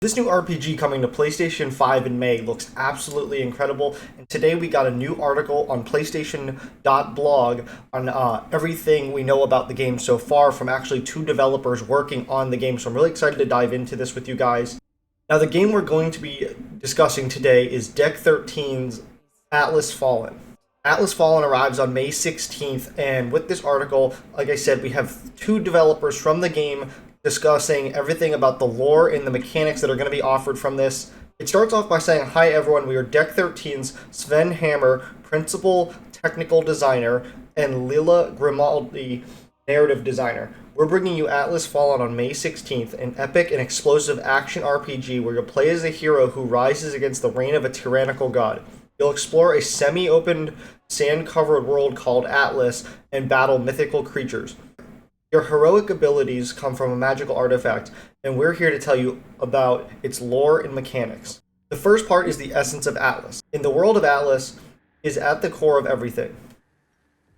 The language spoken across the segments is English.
This new RPG coming to PlayStation 5 in May looks absolutely incredible, and today we got a new article on PlayStation.blog on everything we know about the game so far from actually two developers working on the game, so I'm really excited to dive into this with you guys. Now, the game we're going to be discussing today is Deck13's Atlas Fallen. Atlas Fallen arrives on May 16th, and with this article, like I said, we have two developers from the game discussing everything about the lore and the mechanics that are going to be offered from this. It starts off by saying, "Hi everyone, we are Deck13's Sven Hammer, Principal Technical Designer, and Lila Grimaldi, Narrative Designer. We're bringing you Atlas Fallen on May 16th, an epic and explosive action RPG where you'll play as a hero who rises against the reign of a tyrannical god. You'll explore a semi-open, sand-covered world called Atlas and battle mythical creatures. Your heroic abilities come from a magical artifact, and we're here to tell you about its lore and mechanics." The first part is the essence of Atlas. In the world of Atlas is at the core of everything.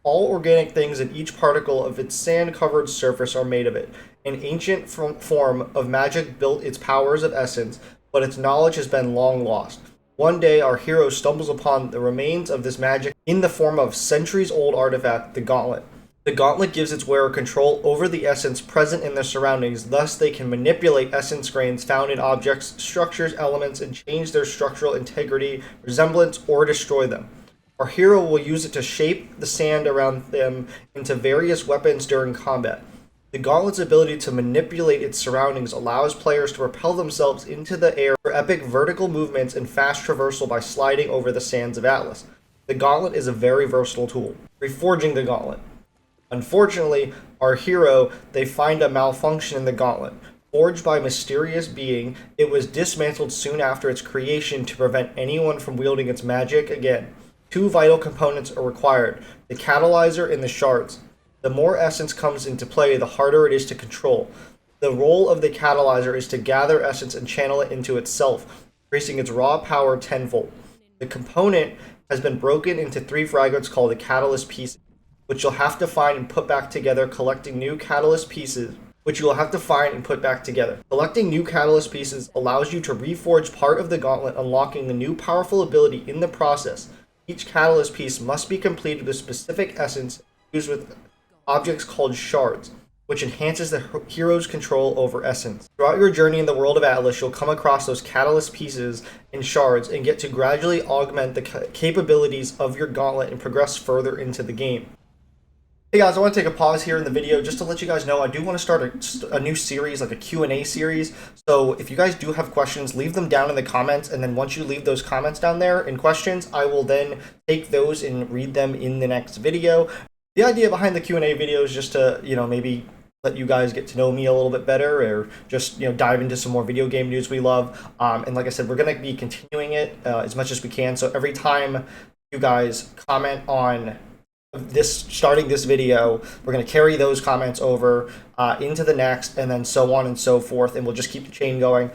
All organic things and each particle of its sand-covered surface are made of it. An ancient form of magic built its powers of essence, but its knowledge has been long lost. One day, our hero stumbles upon the remains of this magic in the form of centuries-old artifact, the Gauntlet. The Gauntlet gives its wearer control over the essence present in their surroundings, thus they can manipulate essence grains found in objects, structures, elements, and change their structural integrity, resemblance, or destroy them. Our hero will use it to shape the sand around them into various weapons during combat. The Gauntlet's ability to manipulate its surroundings allows players to propel themselves into the air for epic vertical movements and fast traversal by sliding over the sands of Atlas. The Gauntlet is a very versatile tool. Reforging the Gauntlet. Unfortunately, our hero, they find a malfunction in the Gauntlet. Forged by a mysterious being, it was dismantled soon after its creation to prevent anyone from wielding its magic again. Two vital components are required, the catalyzer and the shards. The more essence comes into play, the harder it is to control. The role of the catalyzer is to gather essence and channel it into itself, increasing its raw power tenfold. The component has been broken into three fragments called the catalyst pieces, which you'll have to find and put back together, collecting new catalyst pieces, Collecting new catalyst pieces allows you to reforge part of the Gauntlet, unlocking a new powerful ability in the process. Each catalyst piece must be completed with specific essence used with objects called shards, which enhances the hero's control over essence. Throughout your journey in the world of Atlas, you'll come across those catalyst pieces and shards and get to gradually augment the capabilities of your Gauntlet and progress further into the game. Hey guys, I want to take a pause here in the video just to let you guys know I do want to start a new series, like a Q&A series. So if you guys do have questions, leave them down in the comments, and then once you leave those comments down there in questions, I will then take those and read them in the next video. The idea behind the Q&A video is just to, maybe let you guys get to know me a little bit better, or just, dive into some more video game news we love. And like I said, we're going to be continuing it as much as we can. So every time you guys comment on starting this video, we're going to carry those comments over into the next, and then so on and so forth, and we'll just keep the chain going.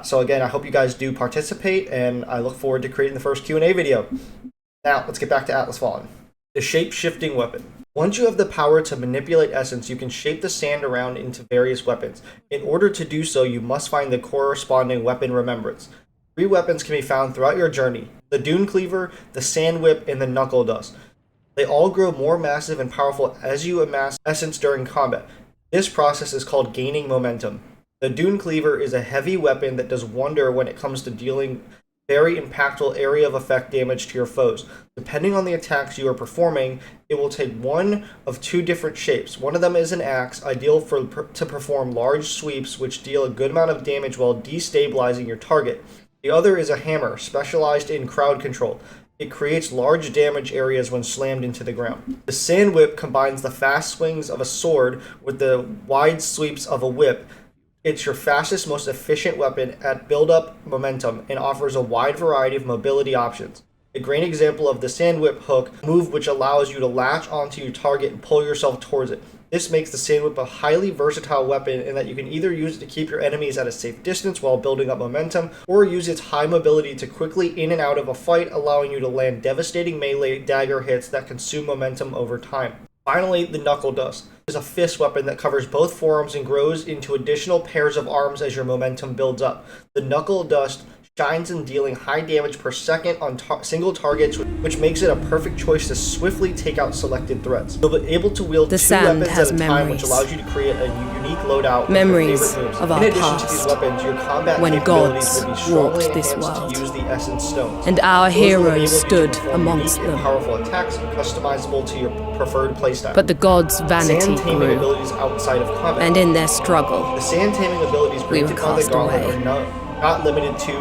So again, I hope you guys do participate, and I look forward to creating the first Q&A video. Now, let's get back to Atlas Fallen. The shape-shifting weapon. Once you have the power to manipulate essence, you can shape the sand around into various weapons. In order to do so, you must find the corresponding weapon remembrance. Three weapons can be found throughout your journey: the Dune Cleaver, the Sand Whip, and the Knuckle Dust. They all grow more massive and powerful as you amass essence during combat. This process is called gaining momentum. The Dune Cleaver is a heavy weapon that does wonder when it comes to dealing very impactful area of effect damage to your foes. Depending on the attacks you are performing, it will take one of two different shapes. One of them is an axe, ideal to perform large sweeps which deal a good amount of damage while destabilizing your target. The other is a hammer, specialized in crowd control. It creates large damage areas when slammed into the ground. The Sand Whip combines the fast swings of a sword with the wide sweeps of a whip. It's your fastest, most efficient weapon at build-up momentum and offers a wide variety of mobility options. A great example of the Sand Whip hook move, which allows you to latch onto your target and pull yourself towards it. This makes the Sand Whip a highly versatile weapon in that you can either use it to keep your enemies at a safe distance while building up momentum, or use its high mobility to quickly in and out of a fight, allowing you to land devastating melee dagger hits that consume momentum over time. Finally, the Knuckle Dust. is a fist weapon that covers both forearms and grows into additional pairs of arms as your momentum builds up. The Knuckle Dust shines in dealing high damage per second on single targets, which makes it a perfect choice to swiftly take out selected threats. You'll be able to wield The 2 sand weapons has at a time, memories. which allows you to create a unique loadout Memories with your favorite moves. of our In addition to these past, weapons, your combat when capabilities gods will be strongly walked this enhanced world. to use the Essence Stones. And our Those will enable heroes you to stood perform amongst unique and them. powerful attacks, customizable to your preferred playstyle. But the gods' vanity Sand taming grew, abilities outside of combat. and in their struggle, The sand taming abilities we were granted by the cast Gauntlet away. are not limited to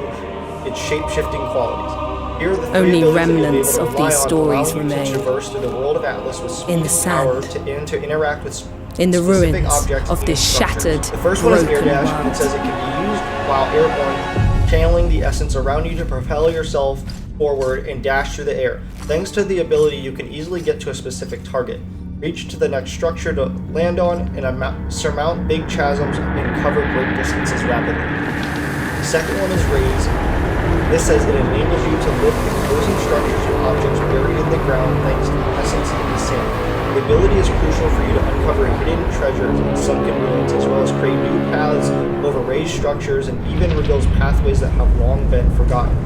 its shape-shifting qualities. Here are the 3 Only abilities that you'll be remnants able to of rely these on, stories allowing you remain. to traverse through the world of Atlas with speed In the and power sand. and to interact with in the specific ruins objects of and this structures. shattered, The first one is Air broken Dash, and it world. says it can be used while airborne, channeling the essence around you to propel yourself forward and dash through the air. Thanks to the ability, you can easily get to a specific target, reach to the next structure to land on, and surmount big chasms and cover great distances rapidly. The second one is Raise. This says it enables you to lift imposing structures and objects buried in the ground thanks to the essence in the sand. The ability is crucial for you to uncover hidden treasures and sunken ruins, as well as create new paths over raised structures and even reveals pathways that have long been forgotten.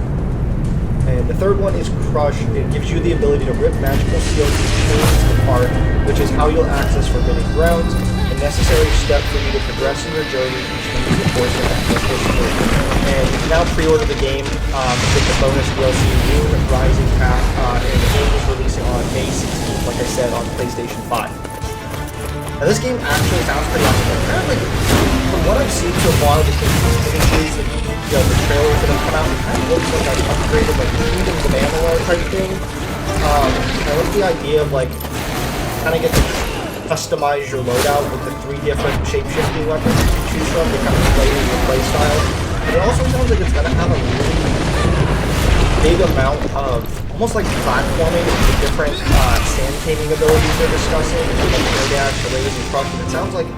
And the third one is Crush. It gives you the ability to rip magical seals and chains apart, which is how you'll access forbidden grounds, a necessary step for you to progress in your journey and change the course of Atlas history. And you can now pre-order the game with the bonus DLC Moon Rising Pack, and the game is releasing on May 16th, like I said, on PlayStation 5. Now this game actually sounds pretty awesome. Kind of like, from what I've seen so far, the images and the trailers that have come out, it kind of looks like I've upgraded like Kingdoms of Amalur type thing. I like the idea of like kind of get to customize your loadout with the 3 different shape-shifting weapons you can choose from to kind of play in your playstyle. And it also sounds like it's gonna have a really big amount of almost like platforming with the different sand taming abilities they're discussing, like air dash, the raise, and crush. And it sounds like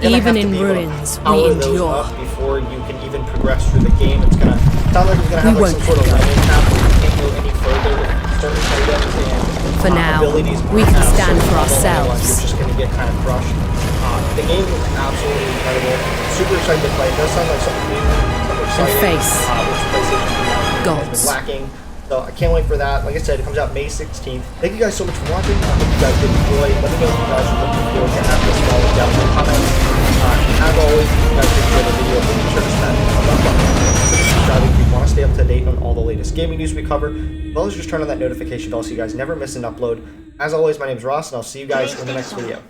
you're gonna even have to in be able to ruins, we power those endure. up before you can even progress through the game. It's gonna sound like it's gonna have We like some sort of won't landing cap where you can't go any further with certain items and For now, abilities. we aren't can at a stand certain for level, otherwise ourselves. You're just gonna get kind of crushed. The game is absolutely incredible. Super excited to play. It does sound like something new, something exciting, face which PlayStation has been gods. lacking. So I can't wait for that. Like I said, it comes out May 16th. Thank you guys so much for watching. I hope you guys did enjoy. Let me know if you guys are looking forward to Atlas Fall down in the comments. As always, if you guys did enjoy the video, make sure to smash the thumbs up button. Subscribe if you want to stay up to date on all the latest gaming news we cover, as well as just turn on that notification bell so you guys never miss an upload. As always, my name is Ross, and I'll see you guys in the next video.